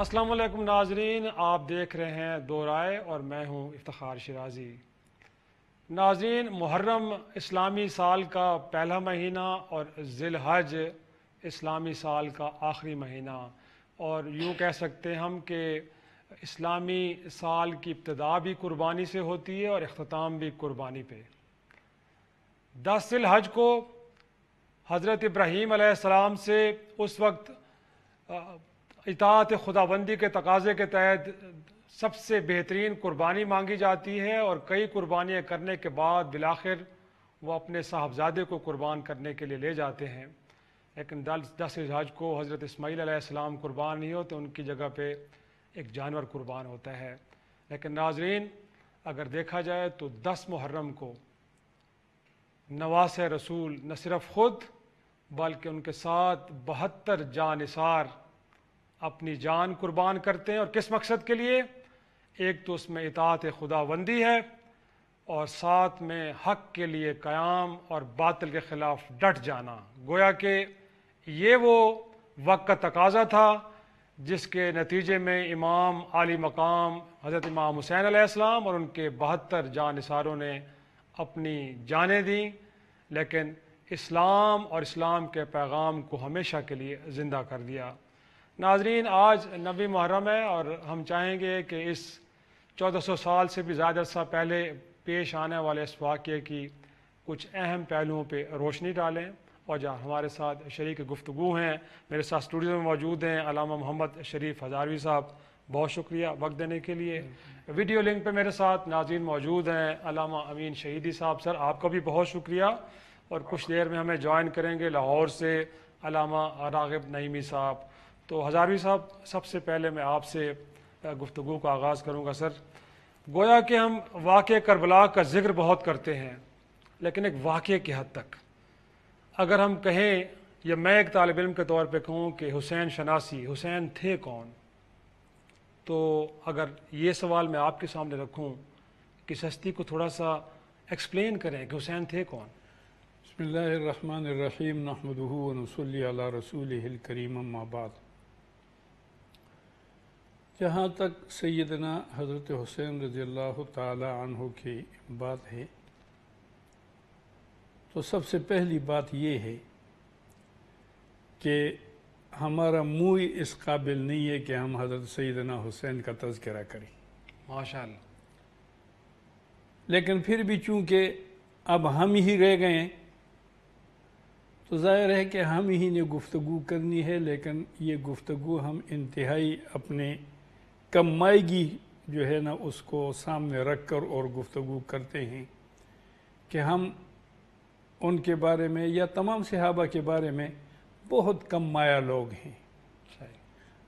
السلام علیکم ناظرین، آپ دیکھ رہے ہیں دو رائے اور میں ہوں افتخار شیرازی۔ ناظرین، محرم اسلامی سال کا پہلا مہینہ اور ذی الحج اسلامی سال کا آخری مہینہ، اور یوں کہہ سکتے ہیں ہم کہ اسلامی سال کی ابتدا بھی قربانی سے ہوتی ہے اور اختتام بھی قربانی پہ۔ 10 ذی الحج کو حضرت ابراہیم علیہ السلام سے اس وقت اطاعت خداوندی کے تقاضے کے تحت سب سے بہترین قربانی مانگی جاتی ہے، اور کئی قربانیاں کرنے کے بعد بالآخر وہ اپنے صاحبزادے کو قربان کرنے کے لیے لے جاتے ہیں، لیکن 10 ذی الحج کو حضرت اسماعیل علیہ السلام قربان نہیں ہوتے، ان کی جگہ پہ ایک جانور قربان ہوتا ہے۔ لیکن ناظرین، اگر دیکھا جائے تو 10 محرم کو نواسۂ رسول نہ صرف خود بلکہ ان کے ساتھ 72 جانثار اپنی جان قربان کرتے ہیں، اور کس مقصد کے لیے؟ ایک تو اس میں اطاعت خداوندی ہے، اور ساتھ میں حق کے لیے قیام اور باطل کے خلاف ڈٹ جانا۔ گویا کہ یہ وہ وقت کا تقاضا تھا جس کے نتیجے میں امام عالی مقام حضرت امام حسین علیہ السلام اور ان کے 72 جانثاروں نے اپنی جانیں دیں، لیکن اسلام اور اسلام کے پیغام کو ہمیشہ کے لیے زندہ کر دیا۔ ناظرین، آج 9 محرم ہے، اور ہم چاہیں گے کہ اس 1400 سال سے بھی زیادہ عرصہ پہلے پیش آنے والے اس واقعے کی کچھ اہم پہلوؤں پہ روشنی ڈالیں، اور جہاں ہمارے ساتھ شریک گفتگو ہیں، میرے ساتھ اسٹوڈیو میں موجود ہیں علامہ محمد شریف ہزاروی صاحب، بہت شکریہ وقت دینے کے لیے۔ ویڈیو لنک پہ میرے ساتھ ناظرین موجود ہیں علامہ امین شہیدی صاحب، سر آپ کا بھی بہت شکریہ، اور کچھ دیر میں ہمیں جوائن کریں گے لاہور سے علامہ راغب نعیمی صاحب۔ تو ہزاروی صاحب، سب سے پہلے میں آپ سے گفتگو کا آغاز کروں گا۔ سر، گویا کہ ہم واقعہ کربلا کا ذکر بہت کرتے ہیں، لیکن ایک واقعے کی حد تک اگر ہم کہیں، یا میں ایک طالب علم کے طور پہ کہوں کہ حسین شناسی، حسین تھے کون، تو اگر یہ سوال میں آپ کے سامنے رکھوں کہ ہستی کو تھوڑا سا ایکسپلین کریں کہ حسین تھے کون۔ بسم اللہ الرحمن الرحیم، نحمدہ ونصلی علی رسولہ الکریم، اما بعد۔ جہاں تک سیدنا حضرت حسین رضی اللہ تعالی عنہ کی بات ہے، تو سب سے پہلی بات یہ ہے کہ ہمارا منہ اس قابل نہیں ہے کہ ہم حضرت سیدنا حسین کا تذکرہ کریں، ماشاءاللہ، لیکن پھر بھی چونکہ اب ہم ہی رہ گئے ہیں تو ظاہر ہے کہ ہم ہی نے گفتگو کرنی ہے، لیکن یہ گفتگو ہم انتہائی اپنے کم مائیگی جو ہے نا اس کو سامنے رکھ کر اور گفتگو کرتے ہیں کہ ہم ان کے بارے میں یا تمام صحابہ کے بارے میں بہت کم مایہ لوگ ہیں،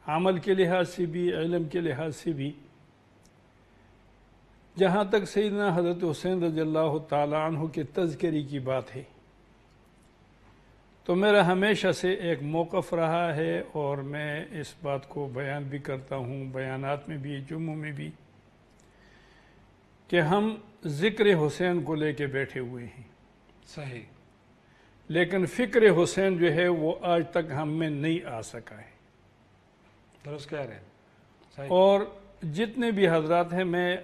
عمل کے لحاظ سے بھی، علم کے لحاظ سے بھی۔ جہاں تک سیدنا حضرت حسین رضی اللہ تعالی عنہ کے تذکرے کی بات ہے، تو میرا ہمیشہ سے ایک موقف رہا ہے، اور میں اس بات کو بیان بھی کرتا ہوں بیانات میں بھی، جمعوں میں بھی، کہ ہم ذکر حسین کو لے کے بیٹھے ہوئے ہیں، صحیح، لیکن فکر حسین جو ہے وہ آج تک ہم میں نہیں آ سکا ہے۔ درست کہہ رہے ہیں، صحیح۔ اور جتنے بھی حضرات ہیں، میں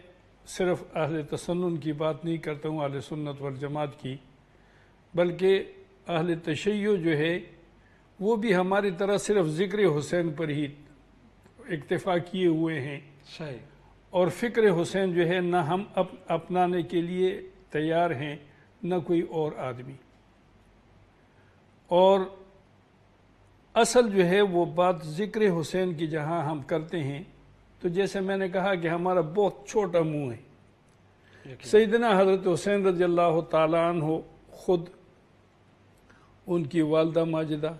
صرف اہل تسنن کی بات نہیں کرتا ہوں، اہل سنت والجماعت کی، بلکہ اہل تشیع جو ہے وہ بھی ہماری طرح صرف ذکر حسین پر ہی اکتفا کیے ہوئے ہیں، صحیح، اور فکر حسین جو ہے نہ ہم اپنانے کے لیے تیار ہیں نہ کوئی اور آدمی۔ اور اصل جو ہے وہ بات ذکر حسین کی جہاں ہم کرتے ہیں، تو جیسے میں نے کہا کہ ہمارا بہت چھوٹا منہ ہے۔ سیدنا حضرت حسین رضی اللہ تعالیٰ عنہ خود، ان کی والدہ ماجدہ،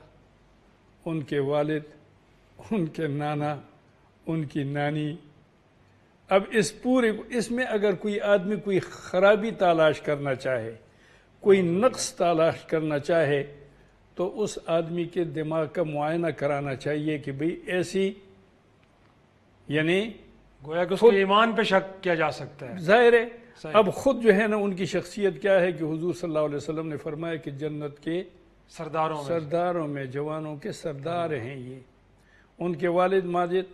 ان کے والد، ان کے نانا، ان کی نانی، اب اس میں اگر کوئی آدمی کوئی خرابی تلاش کرنا چاہے، کوئی نقص تلاش کرنا چاہے، تو اس آدمی کے دماغ کا معائنہ کرانا چاہیے کہ بھئی ایسی، یعنی گویا کہ اس کے ایمان پہ شک کیا جا سکتا ہے۔ ظاہر ہے اب خود جو ہے نا ان کی شخصیت کیا ہے کہ حضور صلی اللہ علیہ وسلم نے فرمایا کہ جنت کے سرداروں میں جوانوں کے سردار ہیں یہ۔ ان کے والد ماجد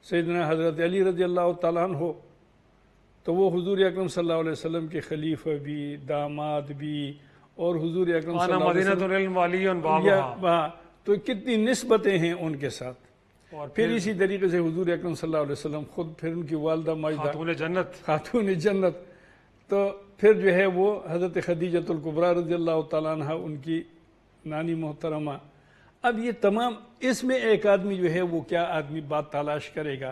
سیدنا حضرت علی رضی اللہ تعالیٰ عنہ ہو تو وہ حضور اکرم صلی اللہ علیہ وسلم کے خلیفہ بھی، داماد بھی، اور حضور اکرم صلی اللہ علیہ وسلم تو کتنی نسبتیں ہیں ان کے ساتھ. اور پھر اسی طریقے سے حضور اکرم صلی اللہ علیہ وسلم خود، پھر ان کی والدہ ماجدہ خاتون جنت، تو پھر جو ہے وہ حضرت خدیجۃ الکبریٰ رضی اللہ تعالیٰ عنہ ان کی نانی محترمہ. اب یہ تمام اس میں ایک آدمی جو ہے وہ کیا آدمی بات تلاش کرے گا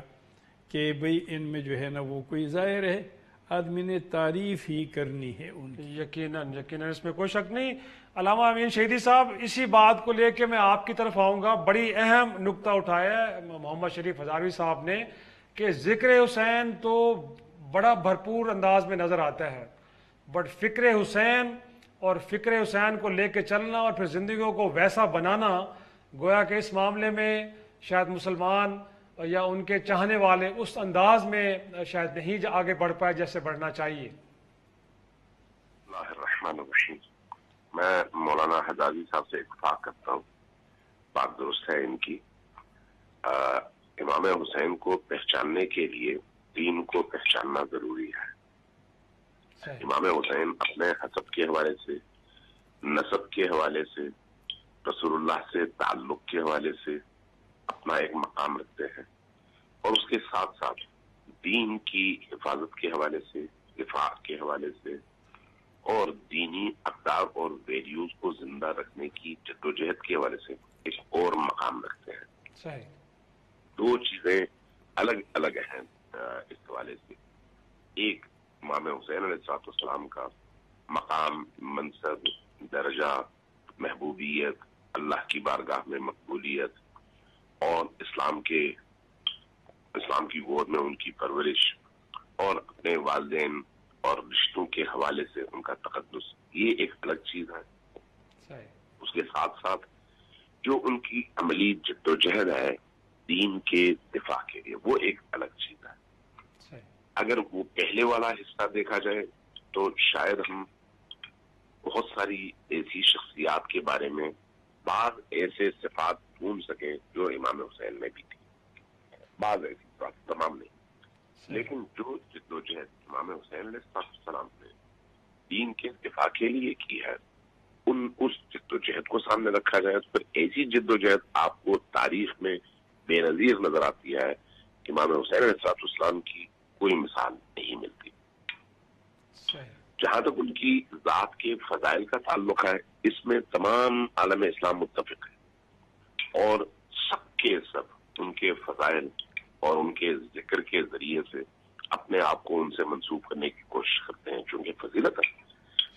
کہ بھئی ان میں جو ہے نا وہ کوئی ظاہر ہے آدمی نے تعریف ہی کرنی ہے ان کی. یقیناً اس میں کوئی شک نہیں. علامہ امین شہیدی صاحب، اسی بات کو لے کے میں آپ کی طرف آؤں گا. بڑی اہم نقطہ اٹھایا ہے محمد شریف ہزاروی صاحب نے کہ ذکر حسین تو بڑا بھرپور انداز میں نظر آتا ہے، بٹ فکر حسین اور فکر حسین کو لے کے چلنا اور پھر زندگیوں کو ویسا بنانا، گویا کہ اس معاملے میں شاید مسلمان یا ان کے چاہنے والے اس انداز میں شاید نہیں آگے بڑھ پائے جیسے بڑھنا چاہیے. اللہ الرحمن الرحیم. میں مولانا ہزاروی صاحب سے اتفاق کرتا ہوں، بات درست ہے ان کی. امام حسین کو پہچاننے کے لیے دین کو پہچاننا ضروری ہے. امام حسین اپنے حسب کے حوالے سے، نسب کے حوالے سے، رسول اللہ سے تعلق کے حوالے سے اپنا ایک مقام رکھتے ہیں، اور اس کے ساتھ ساتھ دین کی حفاظت کے حوالے سے، دفاع کے حوالے سے، اور دینی اقدار اور ویلیوز کو زندہ رکھنے کی جدوجہد کے حوالے سے ایک اور مقام رکھتے ہیں. دو چیزیں الگ الگ ہیں اس حوالے سے. ایک امام حسین علیہ السلام کا مقام، منصب، درجہ، محبوبیت، اللہ کی بارگاہ میں مقبولیت، اور اسلام کی گود میں ان کی پرورش، اور اپنے والدین اور رشتوں کے حوالے سے ان کا تقدس، یہ ایک الگ چیز ہے. اس کے ساتھ ساتھ جو ان کی عملی جدوجہد ہے دین کے دفاع کے لیے، وہ ایک الگ چیز ہے. اگر وہ پہلے والا حصہ دیکھا جائے تو شاید ہم بہت ساری ایسی شخصیات کے بارے میں بعض ایسے صفات ڈھونڈ سکیں جو امام حسین میں بھی تھی، بعض ایسی صفات، تمام نہیں. لیکن جو جدوجہد امام حسین علیہ السلام نے دین کے دفاع کے لیے کی ہے، اس جدوجہد کو سامنے رکھا جائے تو پھر ایسی جدوجہد آپ کو تاریخ میں بے نظیر نظر آتی ہے. امام حسین علیہ السلام کی کوئی مثال نہیں ملتی. جہاں تک ان کی ذات کے فضائل کا تعلق ہے، اس میں تمام عالم اسلام متفق ہے، اور سب کے سب ان کے فضائل اور ان کے ذکر کے ذریعے سے اپنے آپ کو ان سے منسوب کرنے کی کوشش کرتے ہیں، چونکہ فضیلت ہے.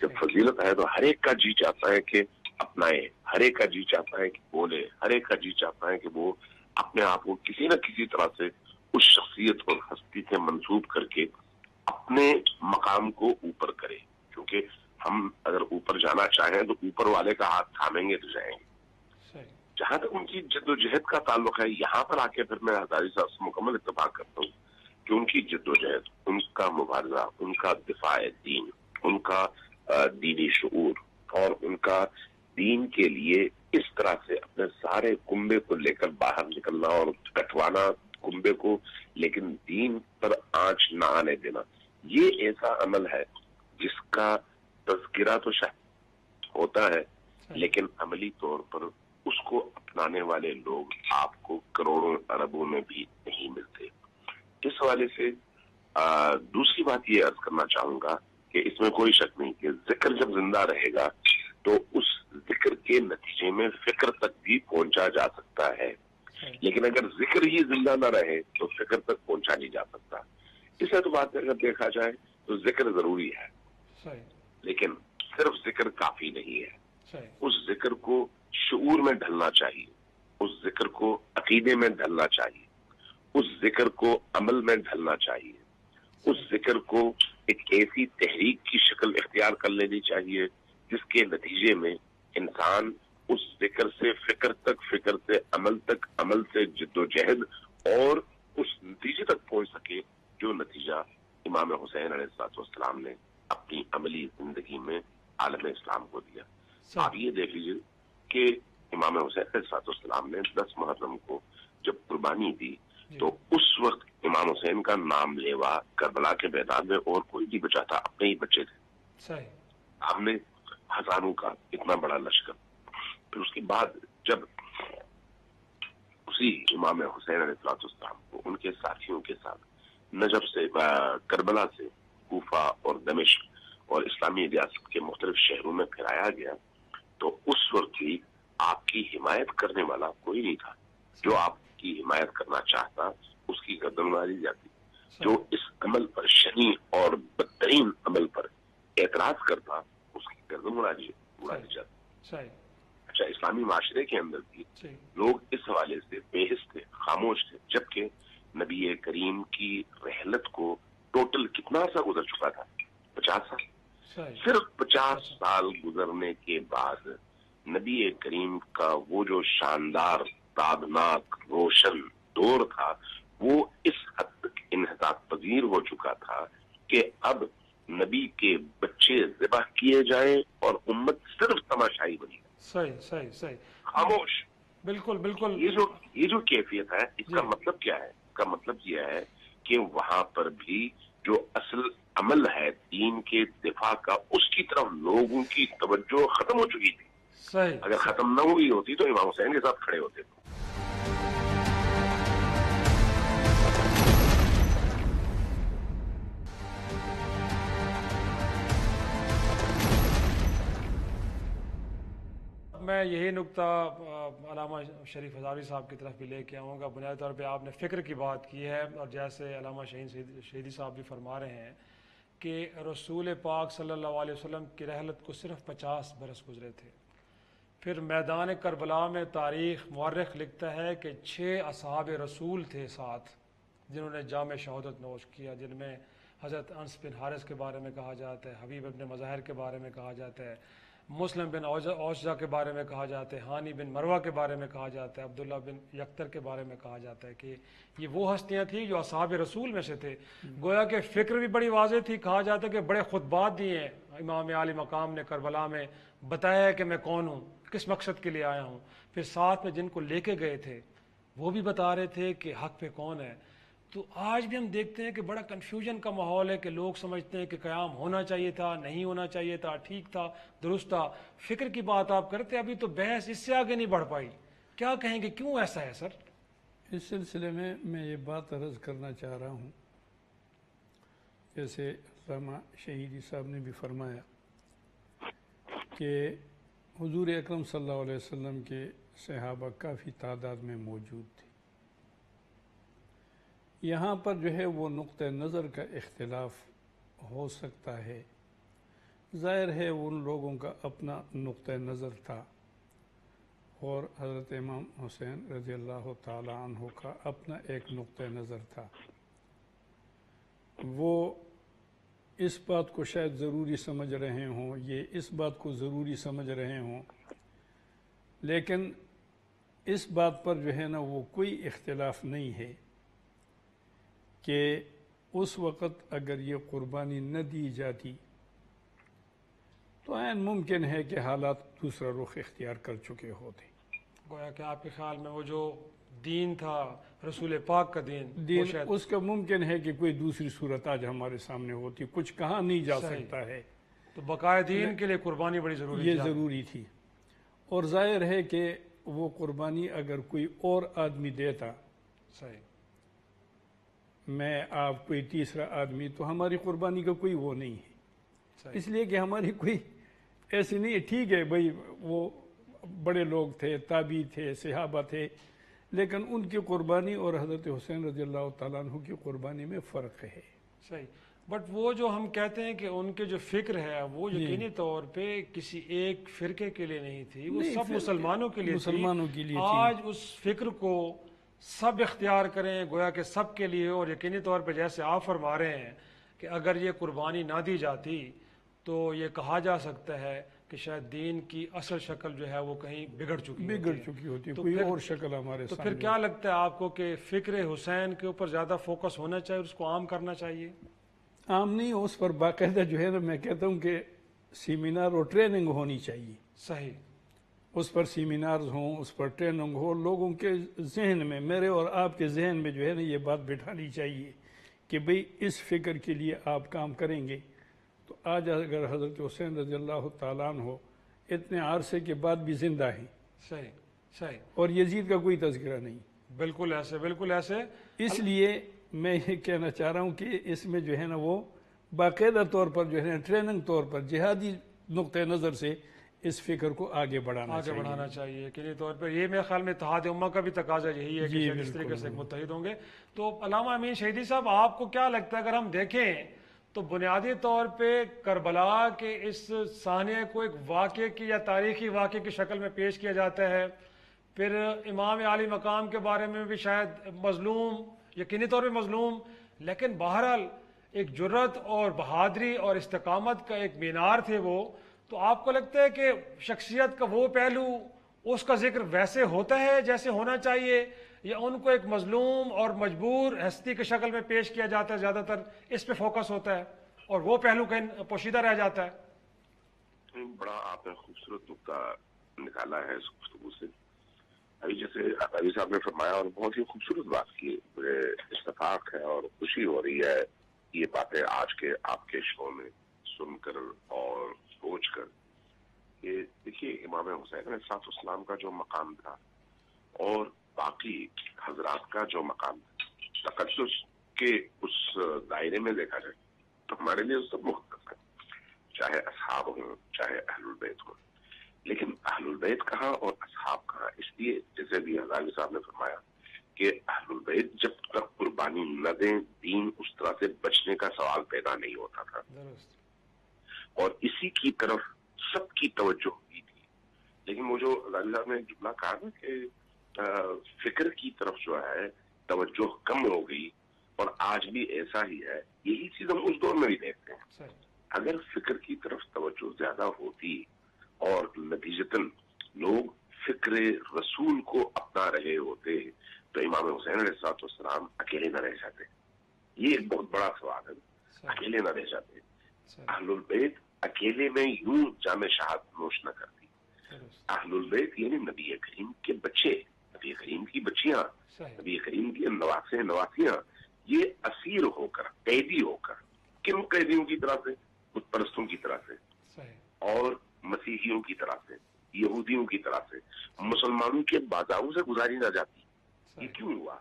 جب فضیلت ہے تو ہر ایک کا جی چاہتا ہے کہ اپنائے، ہر ایک کا جی چاہتا ہے کہ بولے، ہر ایک کا جی چاہتا ہے کہ وہ اپنے آپ کو کسی نہ کسی طرح سے اس شخصیت اور ہستی سے منسوب کر کے اپنے مقام کو اوپر کرے. کیونکہ ہم اگر اوپر جانا چاہیں تو اوپر والے کا ہاتھ تھامیں گے تو جائیں گے. جہاں تک ان کی جدوجہد کا تعلق ہے، یہاں پر آ کے پھر میں ہزاروی صاحب سے مکمل اتفاق کرتا ہوں کہ ان کی جدوجہد، ان کا مبارزہ، ان کا دفاع دین، ان کا دینی شعور، اور ان کا دین کے لیے اس طرح سے اپنے سارے کنبے کو لے کر باہر نکلنا اور کٹوانا کنبے کو، لیکن دین پر آنچ نہ آنے دینا، یہ ایسا عمل ہے جس کا تذکرہ تو شاید ہوتا ہے، لیکن عملی طور پر اس کو اپنانے والے لوگ آپ کو کروڑوں اربوں میں بھی نہیں ملتے. اس حوالے سے دوسری بات یہ عرض کرنا چاہوں گا کہ اس میں کوئی شک نہیں کہ ذکر جب زندہ رہے گا تو اس ذکر کے نتیجے میں فکر تک بھی پہنچا جا سکتا ہے، لیکن اگر ذکر ہی زندہ نہ رہے تو فکر تک پہنچا نہیں جا سکتا. اس اعتبار سے اگر دیکھا جائے تو ذکر ضروری ہے، لیکن صرف ذکر کافی نہیں ہے. اس ذکر کو شعور میں ڈھلنا چاہیے، اس ذکر کو عقیدے میں ڈھلنا چاہیے، اس ذکر کو عمل میں ڈھلنا چاہیے، اس ذکر کو ایک ایسی تحریک کی شکل اختیار کر لینی چاہیے جس کے نتیجے میں انسان اس ذکر سے فکر تک، فکر سے عمل تک، عمل سے جدوجہد، اور اس نتیجے تک پہنچ سکے جو نتیجہ امام حسین علیہ السلام نے اپنی عملی زندگی میں عالم اسلام کو دیا. آپ یہ دیکھ لیجیے کہ امام حسین علیہ السلام نے 10 محرم کو جب قربانی دی تو اس وقت امام حسین کا نام لیوا کربلا کے میدان میں اور کوئی نہیں بچا تھا، اپنے ہی بچے تھے. صحیح. ہم نے ہزاروں کا اتنا بڑا لشکر. پھر اس کے بعد جب اسی امام حسین علیہ السلام کو ان کے ساتھیوں کے ساتھ نجف سے کربلا سے کوفہ اور دمشق اور اسلامی ریاست کے مختلف شہروں میں پھیلایا گیا، تو اس وقت بھی آپ کی حمایت کرنے والا کوئی نہیں تھا. جو آپ کی حمایت کرنا چاہتا اس کی گردن اڑائی جاتی، جو اس عمل پر شنی اور بدترین عمل پر اعتراض کرتا اس کی گردن اڑائی جاتی. اچھا، اسلامی معاشرے کے اندر بھی لوگ اس حوالے سے بے حس تھے، خاموش تھے، جبکہ نبی کریم کی رحلت کو ٹوٹل کتنا سا گزر چکا تھا؟ 50 سال. صرف 50 سال گزرنے کے بعد نبی کریم کا وہ جو شاندار، تابناک، روشن دور تھا وہ اس حد تک انحطاط پذیر ہو چکا تھا کہ اب نبی کے بچے ذبح کیے جائیں اور امت صرف تماشائی بنی. صحیح. خاموش. بالکل. یہ جو کیفیت ہے، اس کا مطلب کیا ہے؟ اس کا مطلب یہ ہے کہ وہاں پر بھی جو اصل عمل ہے دین کے دفاع کا، اس کی طرف لوگوں کی توجہ ختم ہو چکی تھی. صحیح. اگر ختم نہ ہوئی ہوتی تو امام حسین کے ساتھ کھڑے ہوتے. میں یہی نقطہ علامہ شریف ہزاروی صاحب کی طرف بھی لے کے آؤں گا. بنیادی طور پہ آپ نے فکر کی بات کی ہے، اور جیسے علامہ شہیدی صاحب بھی فرما رہے ہیں کہ رسول پاک صلی اللہ علیہ وسلم کی رحلت کو صرف 50 برس گزرے تھے. پھر میدان کربلا میں تاریخ مورخ لکھتا ہے کہ 6 اصحاب رسول تھے ساتھ، جنہوں نے جام شہادت نوش کیا، جن میں حضرت انس بن حارث کے بارے میں کہا جاتا ہے، حبیب ابن مظاہر کے بارے میں کہا جاتا ہے، مسلم بن اوسجہ کے بارے میں کہا جاتا ہے، ہانی بن مروہ کے بارے میں کہا جاتا ہے، عبداللہ بن یکتر کے بارے میں کہا جاتا ہے کہ یہ وہ ہستیاں تھیں جو اصحاب رسول میں سے تھے. گویا کہ فکر بھی بڑی واضح تھی. کہا جاتا ہے کہ بڑے خطبات دیے ہیں امام عالی مقام نے کربلا میں، بتایا ہے کہ میں کون ہوں، کس مقصد کے لیے آیا ہوں. پھر ساتھ میں جن کو لے کے گئے تھے وہ بھی بتا رہے تھے کہ حق پہ کون ہے. تو آج بھی ہم دیکھتے ہیں کہ بڑا کنفیوژن کا ماحول ہے کہ لوگ سمجھتے ہیں کہ قیام ہونا چاہیے تھا، نہیں ہونا چاہیے تھا، ٹھیک تھا، درست تھا. فکر کی بات آپ کرتے، ابھی تو بحث اس سے آگے نہیں بڑھ پائی. کیا کہیں گے، کیوں ایسا ہے سر؟ اس سلسلے میں یہ بات عرض کرنا چاہ رہا ہوں، جیسے علامہ شہیدی صاحب نے بھی فرمایا کہ حضور اکرم صلی اللہ علیہ وسلم کے صحابہ کافی تعداد میں موجود تھے. یہاں پر جو ہے وہ نقطہ نظر کا اختلاف ہو سکتا ہے. ظاہر ہے ان لوگوں کا اپنا نقطہ نظر تھا، اور حضرت امام حسین رضی اللہ تعالی عنہ کا اپنا ایک نقطہ نظر تھا. وہ اس بات کو شاید ضروری سمجھ رہے ہوں، یہ اس بات کو ضروری سمجھ رہے ہوں، لیکن اس بات پر جو ہے نا وہ کوئی اختلاف نہیں ہے کہ اس وقت اگر یہ قربانی نہ دی جاتی تو عین ممکن ہے کہ حالات دوسرا رخ اختیار کر چکے ہوتے. گویا کہ آپ کے خیال میں وہ جو دین تھا رسول پاک کا دین اس کا ممکن ہے کہ کوئی دوسری صورت آج ہمارے سامنے ہوتی. کچھ کہا نہیں جا سکتا ہے. تو بقائے دین کے لیے قربانی بڑی ضروری تھی. اور ظاہر ہے کہ وہ قربانی اگر کوئی اور آدمی دیتا، صحیح، میں آپ کوئی تیسرا آدمی، تو ہماری قربانی کا کوئی وہ نہیں ہے. اس لیے کہ ہماری کوئی ایسی نہیں ہے. ٹھیک ہے بھائی، وہ بڑے لوگ تھے، تابعی تھے، صحابہ تھے، لیکن ان کی قربانی اور حضرت حسین رضی اللہ تعالیٰ عنہ کی قربانی میں فرق ہے. صحیح. بٹ وہ جو ہم کہتے ہیں کہ ان کے جو فکر ہے وہ یقینی طور پہ کسی ایک فرقے کے لیے نہیں تھی، وہ سب مسلمانوں کے لیے تھی. آج اس فکر کو سب اختیار کریں، گویا کہ سب کے لیے. اور یقینی طور پہ جیسے آپ فرما رہے ہیں کہ اگر یہ قربانی نہ دی جاتی تو یہ کہا جا سکتا ہے کہ شاید دین کی اصل شکل جو ہے وہ کہیں بگڑ چکی ہوتی، کوئی اور شکل ہمارے سامنے. تو پھر کیا لگتا ہے آپ کو کہ فکر حسین کے اوپر زیادہ فوکس ہونا چاہیے، اس کو عام کرنا چاہیے؟ عام نہیں، اس پر باقاعدہ جو ہے نا میں کہتا ہوں کہ سیمینار اور ٹریننگ ہونی چاہیے. صحیح. اس پر سیمینارز ہوں، اس پر ٹریننگ ہو، لوگوں کے ذہن میں، میرے اور آپ کے ذہن میں جو ہے نا یہ بات بٹھانی چاہیے کہ بھئی اس فکر کے لیے آپ کام کریں گے. تو آج اگر حضرت حسین رضی اللہ تعالیٰ عنہ اتنے عرصے کے بعد بھی زندہ ہیں، صحیح صحیح، اور یزید کا کوئی تذکرہ نہیں، بالکل ایسے بالکل ایسے. اس لیے میں یہ کہنا چاہ رہا ہوں کہ اس میں جو ہے نا وہ باقاعدہ طور پر جو ہے نا ٹریننگ طور پر جہادی نقطۂ نظر سے اس فکر کو آگے بڑھانا چاہیے. کہ طور پر یہ میرے خیال میں اتحاد امہ کا بھی تقاضا یہی ہے کہ شاید اس طریقے سے متحد ہوں گے. تو علامہ امین شہیدی صاحب، آپ کو کیا لگتا ہے اگر ہم دیکھیں تو بنیادی طور پہ کربلا کے اس سانحے کو ایک واقعے کی یا تاریخی واقعے کی شکل میں پیش کیا جاتا ہے، پھر امام عالی مقام کے بارے میں بھی شاید مظلوم، یقینی طور پہ مظلوم، لیکن بہرحال ایک جرت اور بہادری اور استقامت کا ایک مینار تھے وہ. تو آپ کو لگتا ہے کہ شخصیت کا وہ پہلو، اس کا ذکر ویسے ہوتا ہے جیسے ہونا چاہیے، یا ان کو ایک مظلوم اور مجبور ہستی کی شکل میں پیش کیا جاتا ہے، زیادہ تر اس پہ فوکس ہوتا ہے اور وہ پہلو کہیں پوشیدہ رہ جاتا ہے؟ بڑا آپ نے خوبصورت نقطہ نکالا ہے اس گفتگو سے. ابھی جیسے ابھی صاحب نے فرمایا اور بہت ہی خوبصورت بات کی، مجھے اتفاق ہے اور خوشی ہو رہی ہے یہ باتیں آج کے آپ کے شو میں سن کر اور سوچ کر کہ دیکھیے امام حسین علیہ السلام کا جو مقام تھا اور باقی حضرات کا جو مقام تھا، تقدس کے اس دائرے میں دیکھا جائے تو ہمارے لیے سب مختلف ہے، چاہے اصحاب ہوں چاہے اہل البیت ہوں. لیکن اہل البیت کہاں اور اصحاب کہاں؟ اس لیے جیسے بھی ہزاروی صاحب نے فرمایا کہ اہل البیت جب تک قربانی نہ دیں دین اس طرح سے بچنے کا سوال پیدا نہیں ہوتا تھا، اور اسی کی طرف سب کی توجہ ہوئی تھی. لیکن وہ جو ہزاروی صاحب نے جملہ کہا نا کہ فکر کی طرف جو ہے توجہ کم ہو گئی، اور آج بھی ایسا ہی ہے. یہی چیز ہم اس دور میں بھی دیکھتے ہیں. اگر فکر کی طرف توجہ زیادہ ہوتی اور نتیجتاً لوگ فکر رسول کو اپنا رہے ہوتے تو امام حسین علیہ السلام اکیلے نہ رہ جاتے. یہ ایک بہت بڑا سوال ہے، اکیلے نہ رہ جاتے. اہل البیت اکیلے میں یوں جام شہادت نوش نہ کرتی. اہل البیت یعنی نبی کریم کے بچے، نبی کریم کی بچیاں، نبی کریم کی نواسے نواسیاں، یہ اسیر ہو کر، قیدی ہو کر، کن قیدیوں کی طرح سے؟ بت پرستوں کی طرح سے، اور مسیحیوں کی طرح سے، یہودیوں کی طرح سے، مسلمانوں کے بازاروں سے گزاری نہ جاتی. یہ کیوں ہوا؟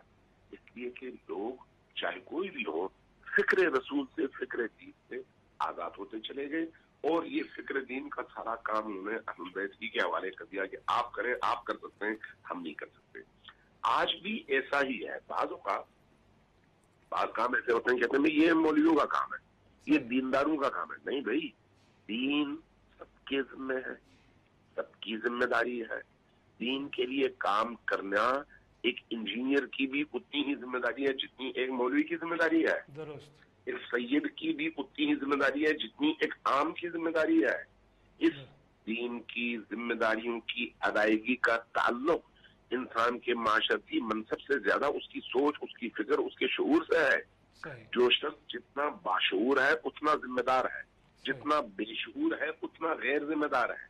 اس لیے کہ لوگ چاہے کوئی بھی ہو فکر رسول سے، فکر دین سے آزاد ہوتے چلے گئے، اور یہ فکر دین کا سارا کام انہوں نے اہل بیت کے حوالے کر دیا کہ آپ کریں، آپ کر سکتے ہیں، ہم نہیں کر سکتے. آج بھی ایسا ہی ہے. بعض کام ایسے ہوتے ہیں کہتے ہیں یہ مولویوں کا کام ہے، یہ دینداروں کا کام ہے. نہیں بھائی، دین سب کے ذمہ ہے، سب کی ذمہ داری ہے. دین کے لیے کام کرنا ایک انجینئر کی بھی اتنی ہی ذمہ داری ہے جتنی ایک مولوی کی ذمہ داری ہے. درست. ایک سید کی بھی اتنی ہی ذمہ داری ہے جتنی ایک عام کی ذمہ داری ہے. اس دین کی ذمہ داریوں کی ادائیگی کا تعلق انسان کے معاشرتی منصب سے زیادہ اس کی سوچ، اس کی فکر، اس کے شعور سے ہے. جو شخص جتنا باشعور ہے اتنا ذمہ دار ہے، جتنا بے شعور ہے اتنا غیر ذمہ دار ہے.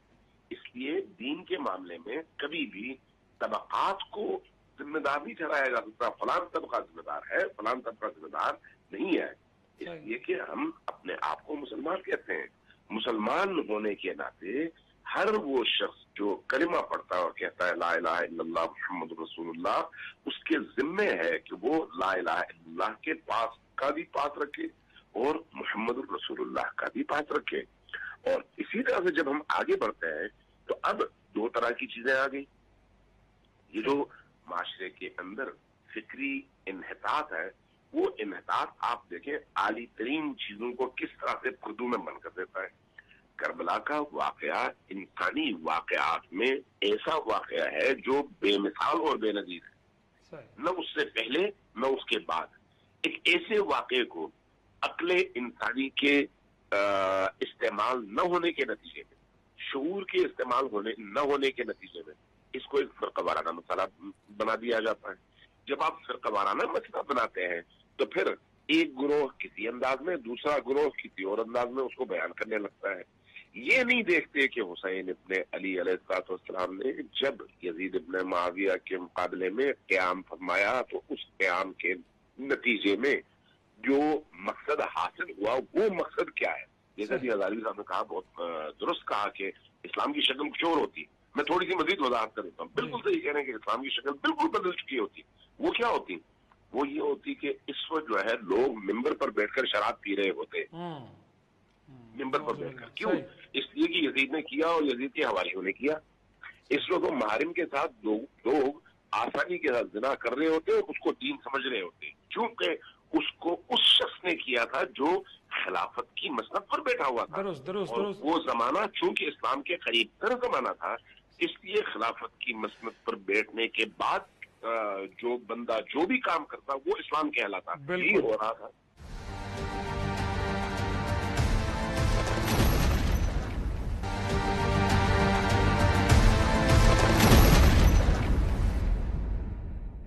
اس لیے دین کے معاملے میں کبھی بھی طبقات کو ذمہ دار نہیں ٹھہرایا جا سکتا. فلاں طبقہ ذمہ دار ہے، فلاں طبقہ ذمہ دار نہیں ہے. اس لیے کہ ہم اپنے آپ کو مسلمان کہتے ہیں. مسلمان ہونے کے ناطے ہر وہ شخص جو کلمہ پڑھتا ہے اور کہتا ہے لا الہ الا اللہ محمد رسول اللہ، اس کے ذمے ہے کہ وہ لا الہ الا اللہ کے پاس کا بھی پاس رکھے اور محمد رسول اللہ کا بھی پاس رکھے. اور اسی طرح سے جب ہم آگے بڑھتے ہیں تو اب دو طرح کی چیزیں آ گئی. یہ جو معاشرے کے اندر فکری انحطاط ہے، وہ انحطاط آپ دیکھیں عالی ترین چیزوں کو کس طرح سے پردوں میں بند کر دیتا ہے. کربلا کا واقعہ انسانی واقعات میں ایسا واقعہ ہے جو بے مثال اور بے نظیر ہے. نہ اس سے پہلے نہ اس کے بعد. ایک ایسے واقعے کو عقل انسانی کے استعمال نہ ہونے کے نتیجے میں، شعور کے استعمال نہ ہونے کے نتیجے میں اس کو ایک فرقہ وارانہ مسئلہ بنا دیا جاتا ہے. جب آپ فرقہ وارانہ مسئلہ بناتے ہیں تو پھر ایک گروہ کسی انداز میں، دوسرا گروہ کسی اور انداز میں اس کو بیان کرنے لگتا ہے. یہ نہیں دیکھتے کہ حسین ابن علی علیہ السلام نے جب یزید ابن معاویہ کے مقابلے میں قیام فرمایا تو اس قیام کے نتیجے میں جو مقصد حاصل ہوا وہ مقصد کیا ہے. جیسا کہ ہزاروی صاحب نے کہا، بہت درست کہا کہ اسلام کی شکل کچھ اور ہوتی. میں تھوڑی سی مزید وضاحت کر دیتا ہوں. بالکل صحیح کہہ رہے ہیں کہ اسلام کی شکل بالکل بدل چکی ہوتی. وہ کیا ہوتی؟ وہ یہ ہوتی کہ اس وقت جو ہے لوگ ممبر پر بیٹھ کر شراب پی رہے ہوتے. ممبر پر بیٹھ کر. کیوں؟ اس لیے کہ یزید نے کیا اور یزید کے حواریوں نے کیا. اس وقت وہ محارم کے ساتھ لوگ آسانی کے ساتھ زنا کر رہے ہوتے اور اس کو دین سمجھ رہے ہوتے، کیونکہ اس کو اس شخص نے کیا تھا جو خلافت کی مسند پر بیٹھا ہوا تھا. اور وہ زمانہ چونکہ اسلام کے قریب تر زمانہ تھا، اس لیے خلافت کی مسند پر بیٹھنے کے بعد جو بندہ جو بھی کام کرتا وہ اسلام کہلاتا. یہ ہو رہا تھا.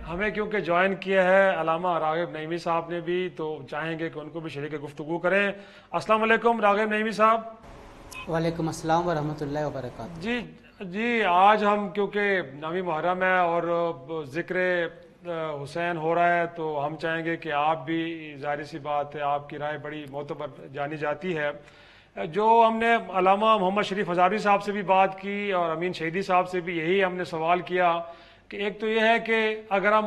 ہمیں کیونکہ جوائن کیا ہے علامہ راغب نعیمی صاحب نے بھی، تو چاہیں گے کہ ان کو بھی شریک گفتگو کریں. السلام علیکم راغب نعیمی صاحب. وعلیکم السلام ورحمۃ اللہ وبرکاتہ. جی آج ہم کیونکہ 9 محرم ہے اور ذکر حسین ہو رہا ہے، تو ہم چاہیں گے کہ آپ بھی، ظاہر سی بات ہے آپ کی رائے بڑی معتبر جانی جاتی ہے. جو ہم نے علامہ محمد شریف ہزاروی صاحب سے بھی بات کی اور امین شہیدی صاحب سے بھی یہی ہم نے سوال کیا کہ ایک تو یہ ہے کہ اگر ہم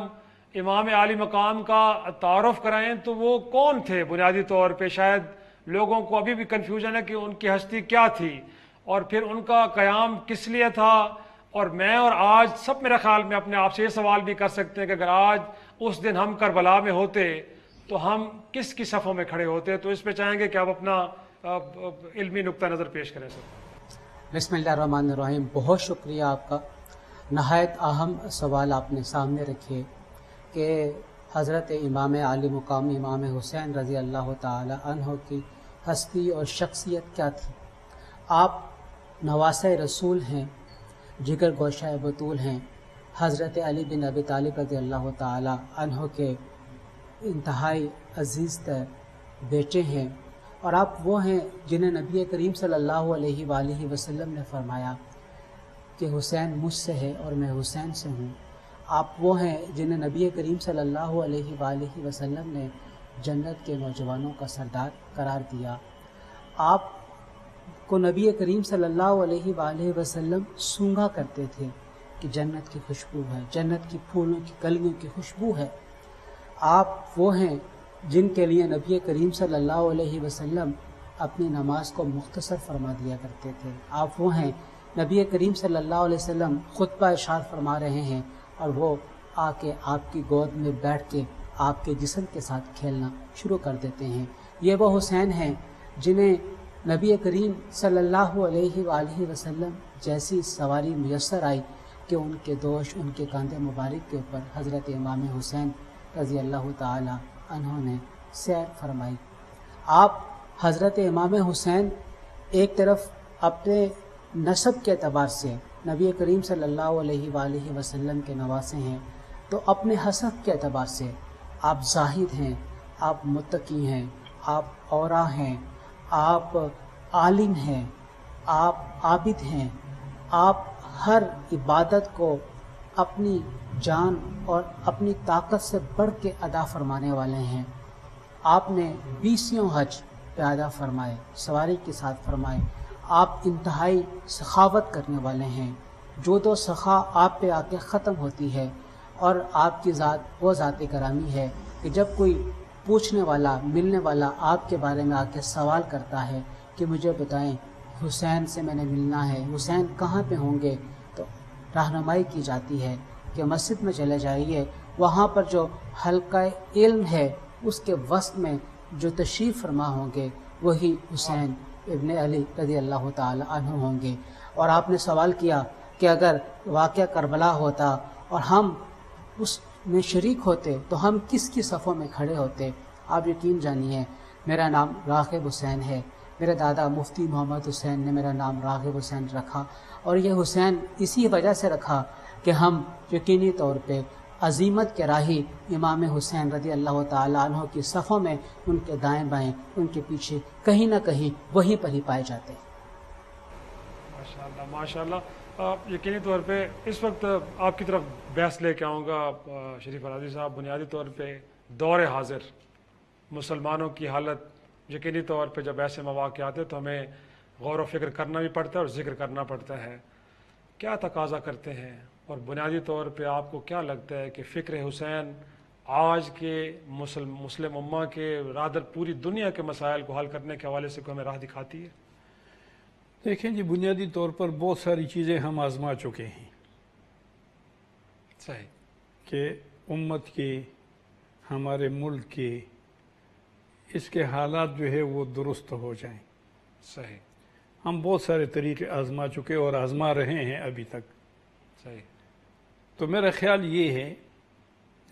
امام عالی مقام کا تعارف کرائیں تو وہ کون تھے بنیادی طور پہ. شاید لوگوں کو ابھی بھی کنفیوژن ہے کہ ان کی ہستی کیا تھی اور پھر ان کا قیام کس لیے تھا. اور میں اور آج سب میرے خیال میں اپنے آپ سے یہ سوال بھی کر سکتے ہیں کہ اگر آج اس دن ہم کربلا میں ہوتے تو ہم کس کی صفوں میں کھڑے ہوتے. تو اس پہ چاہیں گے کہ آپ اپنا علمی نقطہ نظر پیش کریں سر. بسم اللہ الرحمن الرحیم. بہت شکریہ آپ کا. نہایت اہم سوال آپ نے سامنے رکھے کہ حضرت امام عالی مقام امام حسین رضی اللہ تعالی عنہ کی ہستی اور شخصیت کیا تھی. آپ نواسہ رسول ہیں، جگر گوشہ بطول ہیں، حضرت علی بن ابی طالب رضی اللہ تعالی عنہ کے انتہائی عزیز تر بیٹے ہیں، اور آپ وہ ہیں جنہیں نبی کریم صلی اللہ علیہ وآلہ وسلم نے فرمایا کہ حسین مجھ سے ہے اور میں حسین سے ہوں. آپ وہ ہیں جنہیں نبی کریم صلی اللہ علیہ وآلہ وسلم نے جنت کے نوجوانوں کا سردار قرار دیا. آپ کو نبی کریم صلی اللہ علیہ وآلہ وسلم سونگا کرتے تھے کہ جنت کی خوشبو ہے، جنت کی پھولوں کی کلیوں کی خوشبو ہے. آپ وہ ہیں جن کے لیے نبی کریم صلی اللہ علیہ وسلم اپنی نماز کو مختصر فرما دیا کرتے تھے. آپ وہ ہیں نبی کریم صلی اللہ علیہ وسلم خطبہ ارشاد فرما رہے ہیں اور وہ آ کے آپ کی گود میں بیٹھ کے آپ کے جسم کے ساتھ کھیلنا شروع کر دیتے ہیں. یہ وہ حسین ہیں جنہیں نبی کریم صلی اللہ علیہ وآلہ وسلم جیسی سواری میسر آئی کہ ان کے دوش، ان کے کاندھے مبارک کے اوپر حضرت امام حسین رضی اللہ تعالی عنہ نے سیر فرمائی. آپ حضرت امام حسین ایک طرف اپنے نسب کے اعتبار سے نبی کریم صلی اللہ علیہ وآلہ وسلم کے نواسے ہیں، تو اپنے حسب کے اعتبار سے آپ زاہد ہیں، آپ متقی ہیں، آپ اورا ہیں، آپ عالم ہیں، آپ عابد ہیں. آپ ہر عبادت کو اپنی جان اور اپنی طاقت سے بڑھ کے ادا فرمانے والے ہیں. آپ نے 20 حج پیادہ فرمائے، سواری کے ساتھ فرمائے. آپ انتہائی سخاوت کرنے والے ہیں. جو تو سخا آپ پہ آ کے ختم ہوتی ہے، اور آپ کی ذات وہ ذات گرامی ہے کہ جب کوئی پوچھنے والا، ملنے والا آپ کے بارے میں آ کے سوال کرتا ہے کہ مجھے بتائیں حسین سے میں نے ملنا ہے، حسین کہاں پہ ہوں گے، تو رہنمائی کی جاتی ہے کہ مسجد میں چلے جائیے، وہاں پر جو حلقہ علم ہے اس کے وسط میں جو تشریف فرما ہوں گے وہی حسین ابن علی رضی اللہ تعالی عنہ ہوں گے. اور آپ نے سوال کیا کہ اگر واقعہ کربلا ہوتا اور ہم اس میں شریک ہوتے تو ہم کس کی صفوں میں کھڑے ہوتے. آپ یقین جانیے میرا نام راغب حسین ہے. میرے دادا مفتی محمد حسین نے میرا نام راغب حسین رکھا، اور یہ حسین اسی وجہ سے رکھا کہ ہم یقینی طور پہ عظیمت کے راہی امام حسین رضی اللہ تعالیٰ عنہ کی صفوں میں ان کے دائیں بائیں، ان کے پیچھے کہیں نہ کہیں وہیں پر ہی پائے جاتے ہیں. ماشاءاللہ ماشاءاللہ. یقینی طور پہ اس وقت آپ کی طرف بحث لے کے آؤں گا شریف الحادی صاحب. بنیادی طور پہ دور حاضر مسلمانوں کی حالت یقینی طور پہ جب ایسے مواقع آتے تو ہمیں غور و فکر کرنا بھی پڑتا ہے اور ذکر کرنا پڑتا ہے. کیا تقاضا کرتے ہیں اور بنیادی طور پہ آپ کو کیا لگتا ہے کہ فکر حسین آج کے مسلم امہ کے رادر پوری دنیا کے مسائل کو حل کرنے کے حوالے سے کوئی ہمیں راہ دکھاتی ہے؟ دیکھیں جی، بنیادی طور پر بہت ساری چیزیں ہم آزما چکے ہیں صحیح کہ امت کے، ہمارے ملک کے، اس کے حالات جو ہے وہ درست ہو جائیں. صحیح ہم بہت سارے طریقے آزما چکے اور آزما رہے ہیں ابھی تک. صحیح. تو میرا خیال یہ ہے،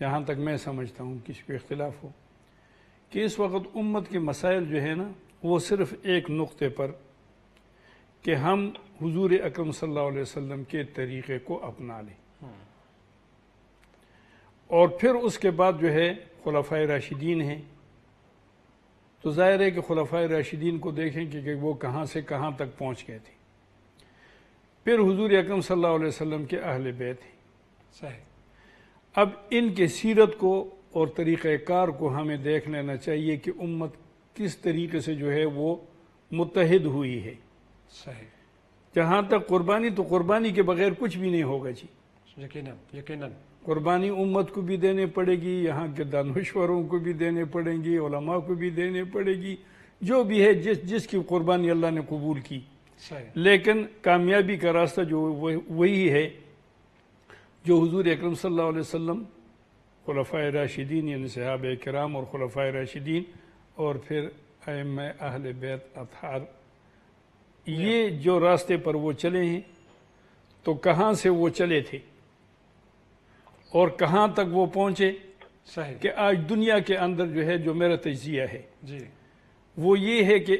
جہاں تک میں سمجھتا ہوں، کسی کو اختلاف ہو، کہ اس وقت امت کے مسائل جو ہے نا وہ صرف ایک نقطے پر کہ ہم حضور اکرم صلی اللہ علیہ وسلم کے طریقے کو اپنا لیں، اور پھر اس کے بعد جو ہے خلفائے راشدین ہیں. تو ظاہر ہے کہ خلفائے راشدین کو دیکھیں کہ وہ کہاں سے کہاں تک پہنچ گئے تھے. پھر حضور اکرم صلی اللہ علیہ وسلم کے اہل بیت ہیں. صحیح. اب ان کے سیرت کو اور طریقہ کار کو ہمیں دیکھ لینا چاہیے کہ امت کس طریقے سے جو ہے وہ متحد ہوئی ہے. صحیح. جہاں تک قربانی، تو قربانی کے بغیر کچھ بھی نہیں ہوگا جی. یقیناً یقیناً قربانی امت کو بھی دینے پڑے گی، یہاں کے دانشوروں کو بھی دینے پڑیں گی، علماء کو بھی دینے پڑے گی، جو بھی ہے جس کی قربانی اللہ نے قبول کی. صحیح. لیکن کامیابی کا راستہ جو وہی ہے جو حضور اکرم صلی اللہ علیہ وسلم، خلفائے راشدین یعنی صحابہ کرام اور خلفائے راشدین، اور پھر ائمہ اہل بیت اطہار، یہ جو راستے پر وہ چلے ہیں. تو کہاں سے وہ چلے تھے اور کہاں تک وہ پہنچے؟ صحیح. کہ آج دنیا کے اندر جو ہے، جو میرا تجزیہ ہے جی وہ یہ ہے کہ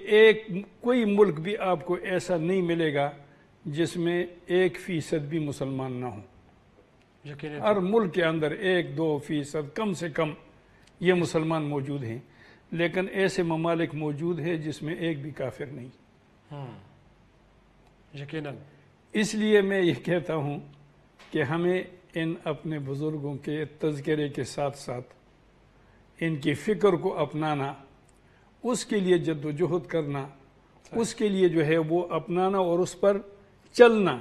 کوئی ملک بھی آپ کو ایسا نہیں ملے گا جس میں 1% بھی مسلمان نہ ہوں. یقیناً. ہر ملک کے اندر 1-2% کم سے کم یہ مسلمان موجود ہیں. لیکن ایسے ممالک موجود ہیں جس میں ایک بھی کافر نہیں. یقیناً. اس لیے میں یہ کہتا ہوں کہ ہمیں ان اپنے بزرگوں کے تذکرے کے ساتھ ساتھ ان کی فکر کو اپنانا، اس کے لیے جد و جہد کرنا، اس کے لیے جو ہے وہ اپنانا اور اس پر چلنا.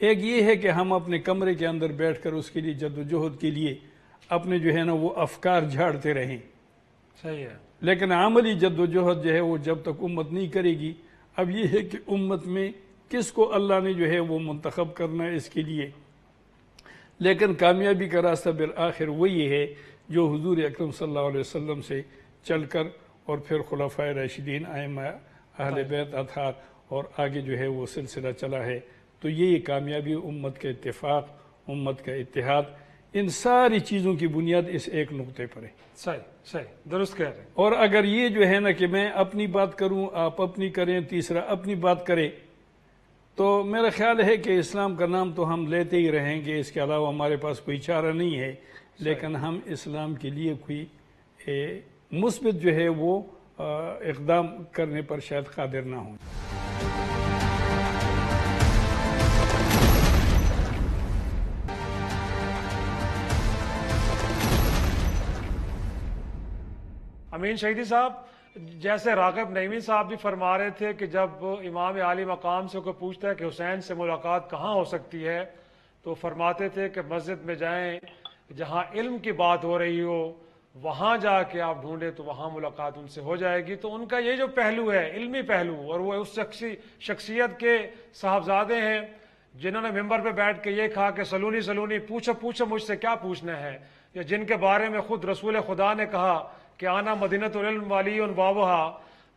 ایک یہ ہے کہ ہم اپنے کمرے کے اندر بیٹھ کر اس کے لیے جد و جہد کے لیے اپنے جو ہے نا وہ افکار جھاڑتے رہیں. صحیح ہے. لیکن عملی جد و جہد جو ہے وہ جب تک امت نہیں کرے گی. اب یہ ہے کہ امت میں کس کو اللہ نے جو ہے وہ منتخب کرنا ہے اس کے لیے. لیکن کامیابی کا راستہ بالآخر وہی ہے جو حضور اکرم صلی اللہ علیہ وسلم سے چل کر اور پھر خلفائے راشدین، ائمہ اہل بیت اطہار اور آگے جو ہے وہ سلسلہ چلا ہے. تو یہ کامیابی، امت کا اتفاق، امت کا اتحاد، ان ساری چیزوں کی بنیاد اس ایک نقطے پر ہے. صحیح صحیح درست کہہ رہے ہیں. اور اگر یہ جو ہے نا کہ میں اپنی بات کروں، آپ اپنی کریں، تیسرا اپنی بات کرے، تو میرا خیال ہے کہ اسلام کا نام تو ہم لیتے ہی رہیں گے، اس کے علاوہ ہمارے پاس کوئی چارہ نہیں ہے. لیکن ہم اسلام کے لیے کوئی مثبت جو ہے وہ اقدام کرنے پر شاید قادر نہ ہوں. امین شہیدی صاحب، جیسے راغب نعیمی صاحب بھی فرما رہے تھے کہ جب امام عالی مقام سے کوئی پوچھتا ہے کہ حسین سے ملاقات کہاں ہو سکتی ہے، تو فرماتے تھے کہ مسجد میں جائیں، جہاں علم کی بات ہو رہی ہو وہاں جا کے آپ ڈھونڈیں تو وہاں ملاقات ان سے ہو جائے گی. تو ان کا یہ جو پہلو ہے، علمی پہلو، اور وہ اس شخصیت کے صاحبزادے ہیں جنہوں نے ممبر پہ بیٹھ کے یہ کہا کہ سلونی سلونی، پوچھو مجھ سے کیا پوچھنا ہے، یا جن کے بارے میں خود رسول خدا نے کہا کہ آنا مدینۃ العلم والی بابہا.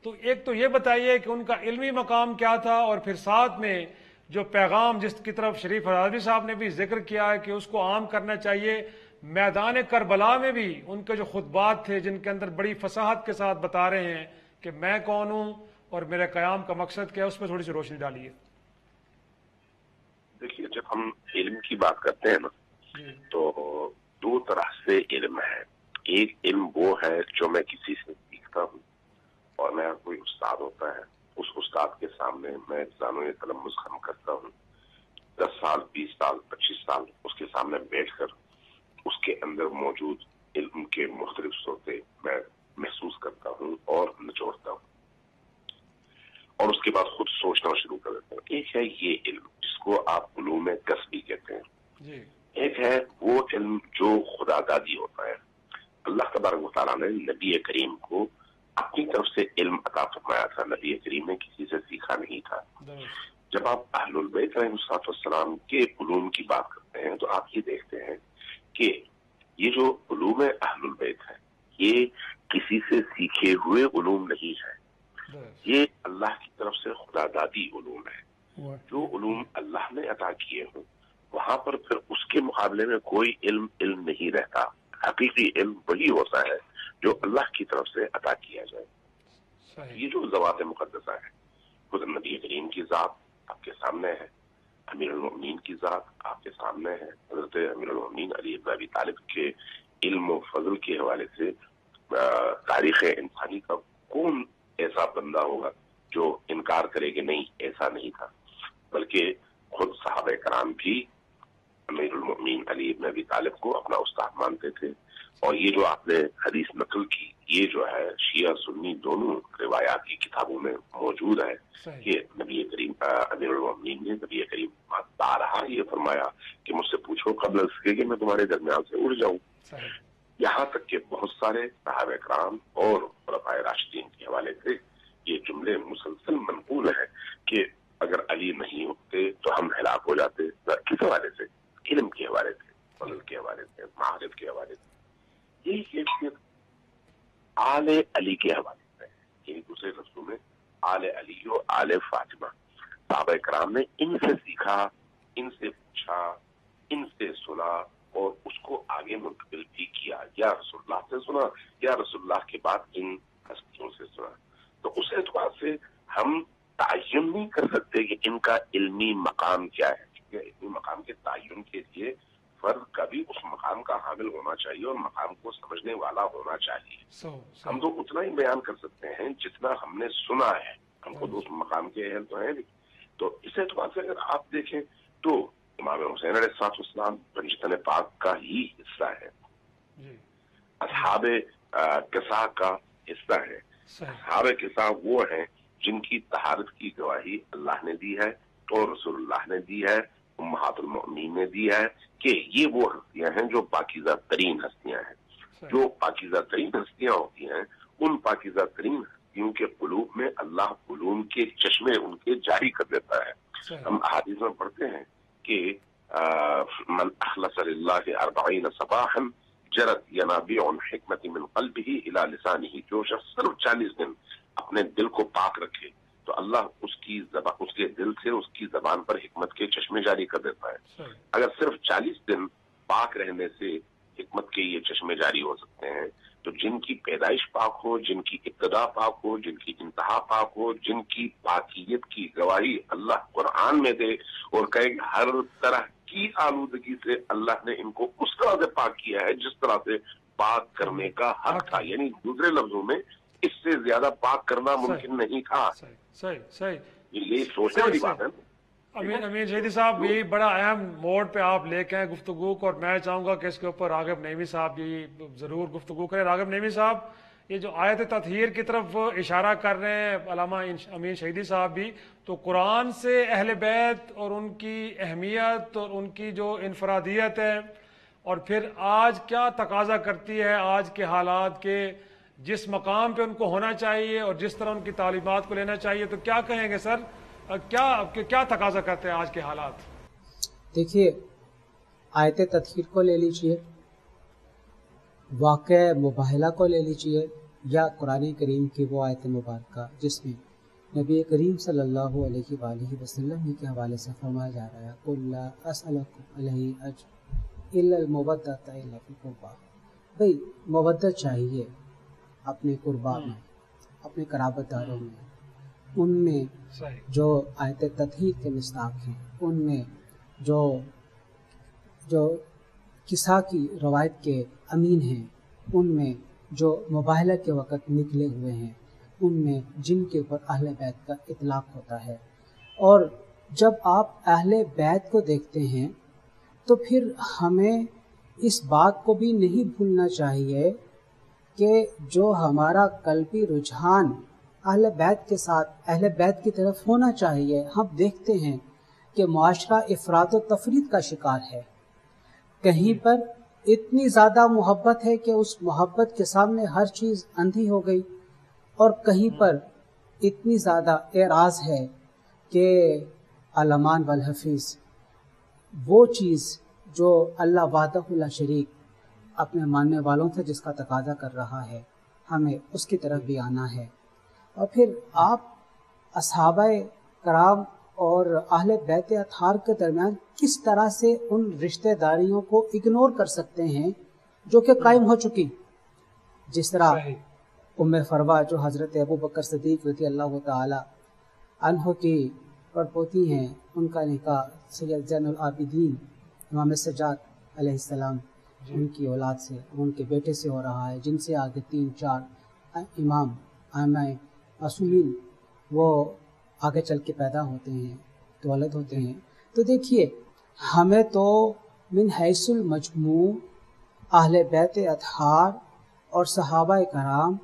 تو ایک تو یہ بتائیے کہ ان کا علمی مقام کیا تھا، اور پھر ساتھ میں جو پیغام جس کی طرف شریف الحادی صاحب نے بھی ذکر کیا ہے کہ اس کو عام کرنا چاہیے. میدان کربلا میں بھی ان کے جو خطبات تھے جن کے اندر بڑی فصاحت کے ساتھ بتا رہے ہیں کہ میں کون ہوں اور میرے قیام کا مقصد کیا ہے، اس پہ تھوڑی سی روشنی ڈالیے. دیکھیے، جب ہم علم کی بات کرتے ہیں نا تو دو طرح سے علم ہے. ایک علم وہ ہے جو میں کسی سے سیکھتا ہوں، اور میرا کوئی استاد ہوتا ہے اس استاد کے سامنے میں زانو تلمس خم کرتا ہوں، 10 سال 20 سال 25 سال اس کے سامنے بیٹھ کر اس کے اندر موجود علم کے مختلف صورتیں میں محسوس کرتا ہوں اور نچوڑتا ہوں، اور اس کے بعد خود سوچنا شروع کر دیتا ہوں۔ ایک ہے یہ علم جس کو آپ علوم کسبی کہتے ہیں، جی، ایک ہے وہ علم جو خدا دادی ہوتا ہے۔ اللہ تبارک و تعالیٰ نے نبی کریم کو اپنی طرف سے علم عطا فرمایا تھا، نبی کریم نے کسی سے سیکھا نہیں تھا۔ جب آپ اہل البیت علیہ السلام کے علوم کی بات کرتے ہیں تو آپ یہ دیکھتے ہیں کہ یہ جو علوم اہل البیت ہے یہ کسی سے سیکھے ہوئے علوم نہیں ہے، یہ اللہ کی طرف سے خدا دادی علوم ہے۔ جو علوم اللہ نے عطا کیے ہوں وہاں پر پھر اس کے مقابلے میں کوئی علم نہیں رہتا۔ حقیقی علم وہی ہوتا ہے جو اللہ کی طرف سے عطا کیا جائے۔ یہ جو ذوات مقدسہ ہے، خود نبی کریم کی ذات آپ کے سامنے ہے، امیر المؤمنین کی ذات آپ کے سامنے ہے، حضرت امیر المؤمنین علی بن ابی طالب کے علم و فضل کے حوالے سے تاریخ انسانی کا کون ایسا بندہ ہوگا جو انکار کرے کہ نہیں ایسا نہیں تھا، بلکہ خود صحابہ کرام بھی امیر المؤمنین علی بن ابی طالب کو اپنا استاد مانتے تھے۔ اور یہ جو آپ نے حدیث نقل کی یہ جو ہے شیعہ سنی دونوں روایات کی کتابوں میں موجود ہے کہ نبی کریم امیر المؤمنین نے نبی کریم بارہا یہ فرمایا کہ مجھ سے پوچھو قبل اس کے کہ میں تمہارے درمیان سے اڑ جاؤں۔ یہاں تک کہ بہت سارے صحابہ کرام اور خلفائے راشدین کے حوالے سے یہ جملے مسلسل منقول ہیں کہ اگر علی نہیں ہوتے تو ہم ہلاک ہو جاتے۔ کس حوالے سے؟ علم کے حوالے سے، فضل کے حوالے سے، معارف کے حوالے سے۔ یہی کیفیت آل علی کے حوالے سے ہے، یعنی دوسرے لفظوں میں آل علی و آل فاطمہ۔ صحابہ کرام نے ان سے سیکھا، ان سے پوچھا، ان سے سنا اور اس کو آگے منتقل بھی کیا، یا رسول اللہ سے سنا یا رسول اللہ کے بعد ان ہستیوں سے سنا۔ تو اس اعتبار سے ہم تعین نہیں کر سکتے کہ ان کا علمی مقام کیا ہے، کیونکہ علمی مقام کے تعین کے لیے فرد کبھی اس مقام کا حامل ہونا چاہیے اور مقام کو سمجھنے والا ہونا چاہیے۔ ہم تو اتنا ہی بیان کر سکتے ہیں جتنا ہم نے سنا ہے، ہم خود اس مقام کے اہل تو ہیں نہیں۔ تو اس اعتبار سے اگر آپ دیکھیں تو امام حسین علیہ السلام پنجتن پاک کا ہی حصہ ہے، اصحاب کسا کا حصہ ہے۔ اصحاب کسا وہ ہیں جن کی طہارت کی گواہی اللہ نے دی ہے اور رسول اللہ نے دی ہے، امہات المؤمنین نے دی ہے کہ یہ وہ ہستیاں ہیں جو پاکیزہ ترین ہستیاں ہیں۔ جو پاکیزہ ترین ہستیاں ہوتی ہیں ان پاکیزہ ترین ہستیوں کے قلوب میں اللہ علوم کے چشمے ان کے جاری کر دیتا ہے۔ ہم احادیث میں پڑھتے ہیں کہ من اخلص للہ 40 صباحا جرت ینابیع الحکمت من قلبہ الی لسانہ، جو شخص صرف 40 دن اپنے دل کو پاک رکھے تو اللہ اس کے دل سے اس کی زبان پر حکمت کے چشمے جاری کر دیتا ہے۔ اگر صرف 40 دن پاک رہنے سے حکمت کے یہ چشمے جاری ہو سکتے ہیں تو جن کی پیدائش پاک ہو، جن کی ابتدا پاک ہو، جن کی انتہا پاک ہو، جن کی پاکیت کی گواہی اللہ قرآن میں دے اور کہے کہ ہر طرح کی آلودگی سے اللہ نے ان کو اس طرح سے پاک کیا ہے جس طرح سے پاک کرنے کا حق تھا، یعنی دوسرے لفظوں میں اس سے زیادہ پاک کرنا ممکن نہیں تھا۔ یہ سوچنے والی بات ہے۔ امین شہیدی صاحب یہ بڑا اہم موڑ پہ آپ لے کے ہیں گفتگو کو، اور میں چاہوں گا کہ اس کے اوپر راغب نعیمی صاحب بھی ضرور گفتگو کریں۔ راغب نعیمی صاحب یہ جو آیت تطہیر کی طرف اشارہ کر رہے ہیں علامہ امین شہیدی صاحب بھی، تو قرآن سے اہل بیت اور ان کی اہمیت اور ان کی جو انفرادیت ہے اور پھر آج کیا تقاضا کرتی ہے آج کے حالات کے، جس مقام پہ ان کو ہونا چاہیے اور جس طرح ان کی تعلیمات کو لینا چاہیے، تو کیا کہیں گے سر؟ کیا تقاضا کرتے ہیں آج کے حالات؟ دیکھیے آیت تطہیر کو لے لیجئے، واقع مباہلہ کو لے لیجئے، یا قرآن کریم کی وہ آیت مبارکہ جس میں نبی کریم صلی اللہ علیہ وآلہ وسلم ہی کے حوالے سے فرمایا جا رہا ہے قُلْ لَا أَسْأَلُكُمْ عَلَيْهِ أَجْرًا إِلَّا الْمَوَدَّةَ إِلَّا فِي الْقُرْبَى۔ بھئی مودت چاہیے اپنے قربا میں، اپنے قرابت داروں میں، ان میں جو آیت تطہیر کے مصداق ہیں، ان میں جو قصہ کی روایت کے امین ہیں، ان میں جو مباہلہ کے وقت نکلے ہوئے ہیں، ان میں جن کے اوپر اہل بیت کا اطلاق ہوتا ہے۔ اور جب آپ اہل بیت کو دیکھتے ہیں تو پھر ہمیں اس بات کو بھی نہیں بھولنا چاہیے کہ جو ہمارا قلبی رجحان اہل بیت کے ساتھ اہل بیت کی طرف ہونا چاہیے۔ ہم دیکھتے ہیں کہ معاشرہ افراد و تفرید کا شکار ہے، کہیں پر اتنی زیادہ محبت ہے کہ اس محبت کے سامنے ہر چیز اندھی ہو گئی، اور کہیں پر اتنی زیادہ اعراض ہے کہ الامان والحفیظ، وہ چیز جو اللہ وحدہ لا شریک اپنے ماننے والوں سے جس کا تقاضا کر رہا ہے، ہمیں اس کی طرف بھی آنا ہے۔ اور پھر آپ اصحابہ کرام اور اہل بیت اطہار کے درمیان کس طرح سے ان رشتہ داریوں کو اگنور کر سکتے ہیں جو کہ قائم ہو چکی، جس طرح ام فروا جو حضرت ابو بکر صدیق رضی اللہ تعالی عنہ کی پڑپوتی ہیں، ان کا نکاح سید زین العابدین امام سجاد علیہ السلام ان کی اولاد سے، ان کے بیٹے سے ہو رہا ہے، جن سے آگے 3-4 امام ائمہ معصومین وہ آگے چل کے پیدا ہوتے ہیں، تولد ہوتے ہیں۔ تو دیکھیے، ہمیں تو من حیث المجموع اہل بیت اطہار اور صحابہ کرام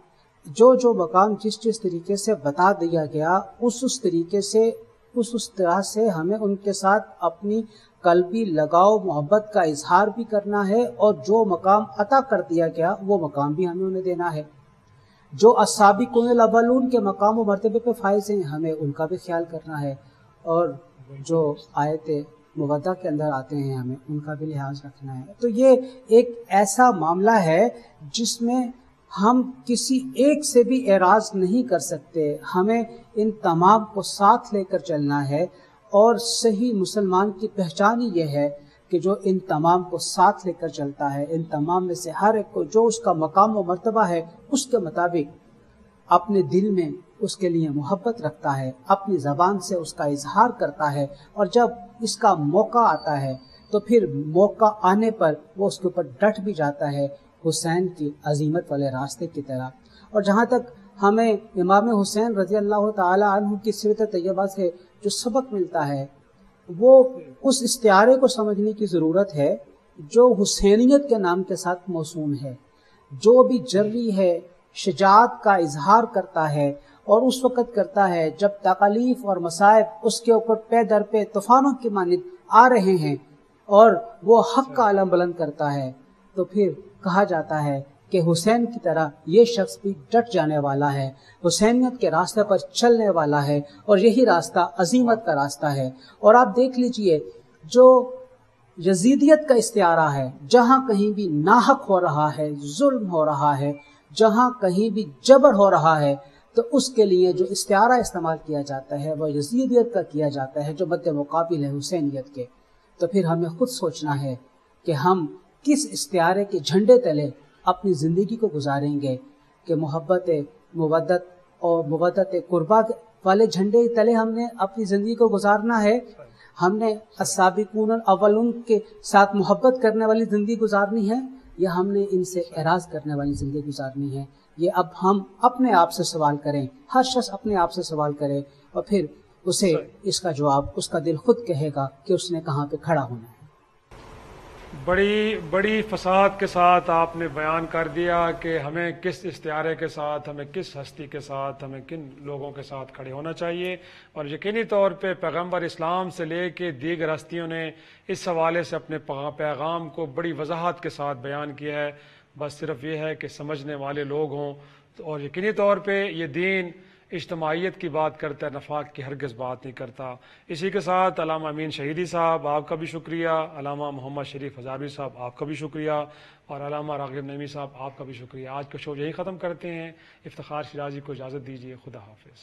جو مقام جس طریقے سے بتا دیا گیا، اس طریقے سے اس طرح سے ہمیں ان کے ساتھ اپنی قلبی لگاؤ محبت کا اظہار بھی کرنا ہے، اور جو مقام عطا کر دیا گیا وہ مقام بھی ہمیں انہیں دینا ہے۔ جو السابقون الاولون کے مقام و مرتبے پہ فائز ہیں، ہمیں ان کا بھی خیال کرنا ہے، اور جو آیت مودہ کے اندر آتے ہیں ہمیں ان کا بھی لحاظ رکھنا ہے۔ تو یہ ایک ایسا معاملہ ہے جس میں ہم کسی ایک سے بھی اعراض نہیں کر سکتے، ہمیں ان تمام کو ساتھ لے کر چلنا ہے، اور صحیح مسلمان کی پہچان ہی یہ ہے کہ جو ان تمام کو ساتھ لے کر چلتا ہے، ان تمام میں سے ہر ایک کو جو اس کا مقام و مرتبہ ہے اس کے مطابق اپنے دل میں اس کے لیے محبت رکھتا ہے، اپنی زبان سے اس کا اظہار کرتا ہے، اور جب اس کا موقع آتا ہے تو پھر موقع آنے پر وہ اس کے اوپر ڈٹ بھی جاتا ہے، حسین کی عظیمت والے راستے کی طرح۔ اور جہاں تک ہمیں امام حسین رضی اللہ تعالی عنہ کی سیرت طیبہ سے جو سبق ملتا ہے، وہ اس استعارے کو سمجھنے کی ضرورت ہے جو حسینیت کے نام کے ساتھ موسوم ہے۔ جو بھی جری ہے، شجاعت کا اظہار کرتا ہے، اور اس وقت کرتا ہے جب تکالیف اور مصائب اس کے اوپر پے در پہ طوفانوں کی مانند آ رہے ہیں، اور وہ حق کا علم بلند کرتا ہے، تو پھر کہا جاتا ہے کہ حسین کی طرح یہ شخص بھی ڈٹ جانے والا ہے، حسینیت کے راستے پر چلنے والا ہے، اور یہی راستہ عظیمت کا راستہ ہے۔ اور آپ دیکھ لیجئے، جو یزیدیت کا استعارہ ہے، جہاں کہیں بھی ناحق ہو رہا ہے، ظلم ہو رہا ہے، جہاں کہیں بھی جبر ہو رہا ہے، تو اس کے لیے جو استعارہ استعمال کیا جاتا ہے وہ یزیدیت کا کیا جاتا ہے، جو مد مقابل ہے حسینیت کے۔ تو پھر ہمیں خود سوچنا ہے کہ ہم کس استعارے کے جھنڈے تلے اپنی زندگی کو گزاریں گے، کہ محبت مودت اور مودت قربا والے جھنڈے تلے ہم نے اپنی زندگی کو گزارنا ہے، ہم نے السابقون الاولون کے ساتھ محبت کرنے والی زندگی گزارنی ہے، یا ہم نے ان سے اعراض کرنے والی زندگی گزارنی ہے؟ یہ اب ہم اپنے آپ سے سوال کریں، ہر شخص اپنے آپ سے سوال کرے، اور پھر اسے اس کا جواب اس کا دل خود کہے گا کہ اس نے کہاں پہ کھڑا ہونا ہے۔ بڑی فصاحت کے ساتھ آپ نے بیان کر دیا کہ ہمیں کس استعارے کے ساتھ، ہمیں کس ہستی کے ساتھ، ہمیں کن لوگوں کے ساتھ کھڑے ہونا چاہیے، اور یقینی طور پہ پیغمبر اسلام سے لے کے دیگر ہستیوں نے اس حوالے سے اپنے پیغام کو بڑی وضاحت کے ساتھ بیان کیا ہے۔ بس صرف یہ ہے کہ سمجھنے والے لوگ ہوں، اور یقینی طور پہ یہ دین اجتماعیت کی بات کرتا ہے، نفاق کی ہرگز بات نہیں کرتا۔ اسی کے ساتھ علامہ امین شہیدی صاحب آپ کا بھی شکریہ، علامہ محمد شریف ہزاروی صاحب آپ کا بھی شکریہ، اور علامہ راغب نعیمی صاحب آپ کا بھی شکریہ۔ آج کا شو یہی ختم کرتے ہیں۔ افتخار شیرازی کو اجازت دیجیے، خدا حافظ۔